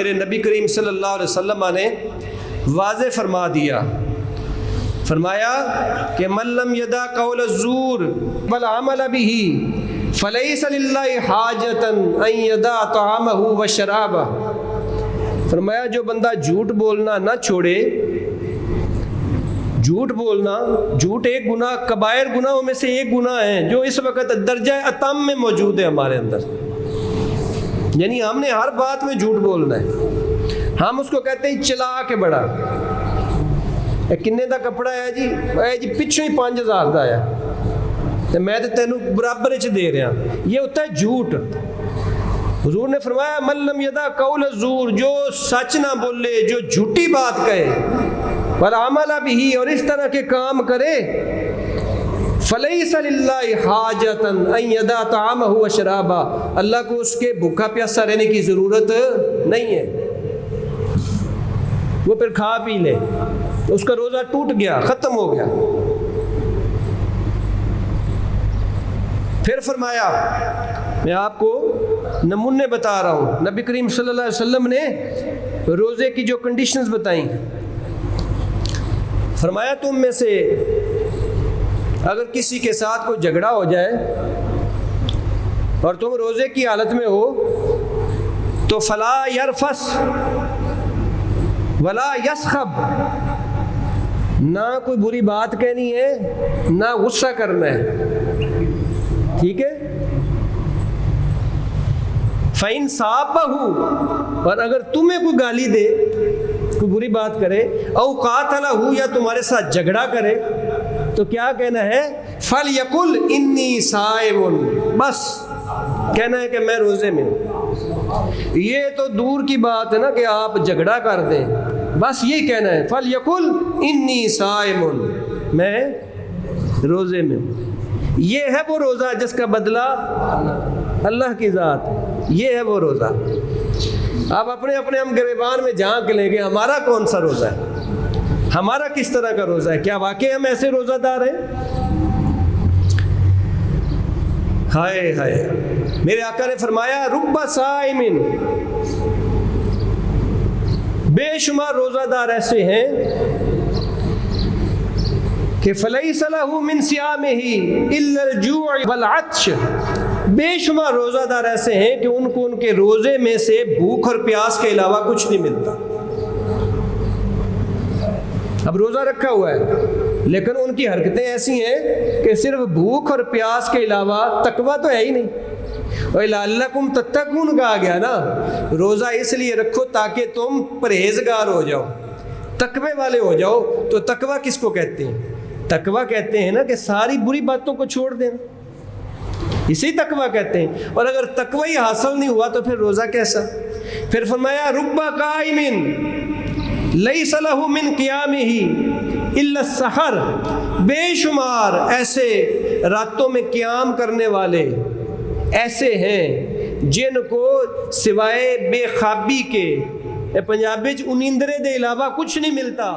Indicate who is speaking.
Speaker 1: میرے نبی کریم صلی اللہ علیہ وسلم نے واضح فرما دیا، فرمایا کہ من لم یدع قول الزور والعمل به فلیس للہ حاجۃ ان یدع طعامہ وشرابہ۔ فرمایا جو بندہ جھوٹ بولنا نہ چھوڑے، جھوٹ بولنا، جھوٹ ایک گناہ کبائر گناہوں میں سے ایک گناہ ہے جو اس وقت درجہ اتم میں موجود ہے ہمارے اندر، یعنی ہم نے ہر بات میں جھوٹ بولنا ہے۔ ہم اس کو کہتے ہیں چلا کے بڑا، کنے دا کپڑا ہے جی پچھوں ہی 5000 دا آیا میں تو تینوں برابر چ دے رہا، یہ ہوتا ہے جھوٹ۔ حضور نے فرمایا من لم یدع قول الزور، جو سچ نہ بولے، جو جھوٹی بات کہے، والعمل به، اور اس طرح کے کام کرے، فلیس للہ حاجۃ ان یدع طعامہ وشرابہ، اللہ کو اس کے بھوکا پیاسا رہنے کی ضرورت نہیں ہے، وہ پھر کھا پی لے، اس کا روزہ ٹوٹ گیا، ختم ہو گیا۔ پھر فرمایا، میں آپ کو نمونے بتا رہا ہوں، نبی کریم صلی اللہ علیہ وسلم نے روزے کی جو کنڈیشنز بتائیں، فرمایا تم میں سے اگر کسی کے ساتھ کوئی جھگڑا ہو جائے اور تم روزے کی حالت میں ہو تو فلا یرفس ولا یسخب، نہ کوئی بری بات کہنی ہے نہ غصہ کرنا ہے، ٹھیک ہے؟ فَإِن صَابَهُ، اور اگر تمہیں کوئی گالی دے، کوئی بری بات کرے، او قاتلہ، یا تمہارے ساتھ جھگڑا کرے، تو کیا کہنا ہے؟ فَلْيَقُلْ إِنِّي صَائِمٌ، بس کہنا ہے کہ میں روزے میں ہوں۔ یہ تو دور کی بات ہے نا کہ آپ جھگڑا کر دیں، بس یہی کہنا ہے فَلْيَقُلْ إِنِّي صَائِمٌ، میں روزے میں ہوں۔ یہ ہے وہ روزہ جس کا بدلہ اللہ کی ذات ہے، یہ ہے وہ روزہ۔ آپ اپنے ہم گریبان میں جھانک لیں کہ ہمارا کون سا روزہ ہے، ہمارا کس طرح کا روزہ ہے، کیا واقعی ہم ایسے روزہ دار ہیں؟ ہائے ہائے، میرے آقا نے فرمایا رب صائم، بے شمار روزہ دار ایسے ہیں کہ فلیس لہ من صیامہ الا الجوع والعطش، بے شمار روزہ دار ایسے ہیں کہ ان کو ان کے روزے میں سے بھوک اور پیاس کے علاوہ کچھ نہیں ملتا۔ اب روزہ رکھا ہوا ہے لیکن ان کی حرکتیں ایسی ہیں کہ صرف بھوک اور پیاس کے علاوہ تقویٰ تو ہے ہی نہیں۔ وَلَعَلَّكُمْ تَتَّقُونَ کہا گیا نا، روزہ اس لیے رکھو تاکہ تم پرہیزگار ہو جاؤ، تقوی والے ہو جاؤ۔ تو تقویٰ کس کو کہتے ہیں؟ تقویٰ کہتے ہیں نا کہ ساری بری باتوں کو چھوڑ دینا، اسی تقویٰ کہتے ہیں۔ اور اگر تقوی حاصل نہیں ہوا تو پھر روزہ کیسا؟ پھر فرمایا رب قائم لیس لہ من قیامہ الا السحر، بے شمار ایسے راتوں میں قیام کرنے والے ایسے ہیں جن کو سوائے بے خوابی کے، پنجابی انیندرے دے علاوہ کچھ نہیں ملتا۔